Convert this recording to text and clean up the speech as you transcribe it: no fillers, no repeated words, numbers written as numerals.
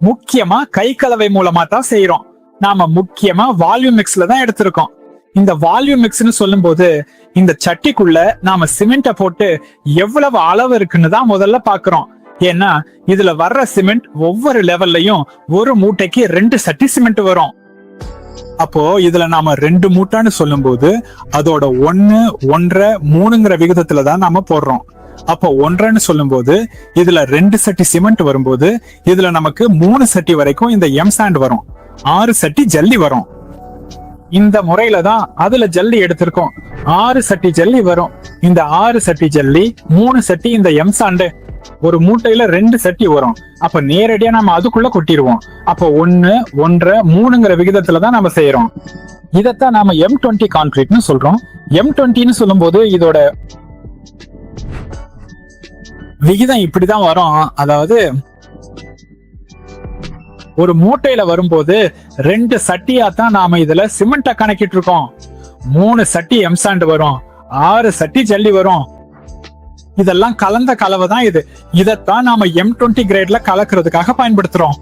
முக்கியமா கை கலவை மூலமா தான் செய்யறோம். நாம முக்கியமா வால்யூம் மிக்ஸ்ல தான் எடுத்திருக்கோம். இந்த வால்யூம் மிக்ஸ்னு சொல்லும் போது இந்த சட்டிக்குள்ள நாம சிமெண்ட போட்டு எவ்வளவு அளவு இருக்குன்னு தான் முதல்ல பாக்குறோம். ஏன்னா இதுல வர்ற சிமெண்ட் ஒவ்வொரு லெவல்லையும் ஒரு மூட்டைக்கு 2 சட்டி சிமெண்ட் வரும். அப்போ இதுல நாம 2 மூட்டைன்னு சொல்லும் போது அதோட 1, 1.5, 3ங்கிற விகிதத்துல தான் நாம போடுறோம். அப்போ 1.5ன்னு சொல்லும் போது இதுல 2 சட்டி சிமெண்ட் வரும்போது இதுல நமக்கு 3 சட்டி வரைக்கும் இந்த எம் சாண்ட் வரும். 6 சட்டி ஜல்லி வரும். இந்த முறையில தான் அதுல ஜல்லி எடுத்திருக்கோம். 6 சட்டி ஜல்லி வரும். இந்த 6 சட்டி ஜல்லி, 3 சட்டி இந்த எம் சாண்டு, ஒரு மூட்டையில 2 சட்டி வரும். அப்ப நேரடியா நம்ம அதுக்குள்ள கொட்டிடுவோம். அப்ப 1, 1.5, 3ங்கிற விகிதத்துல தான் நம்ம செய்யறோம். இதத்தான் நாம M20 கான்கிரீட்னு சொல்றோம். M20ன்னு சொல்லும் போது இதோட விகிதம் இப்படிதான் வரும். அதாவது ஒரு மூட்டையில வரும்போது 2 சட்டியா தான் நாம இதுல சிமெண்ட கணக்கிட்டு இருக்கோம். 3 சட்டி எம்சாண்ட் வரும், 6 சட்டி ஜல்லி வரும். இதெல்லாம் கலந்த கலவை தான் இது. இதத்தான் நாம M20 கிரேட்ல கலக்கிறதுக்காக பயன்படுத்துறோம்.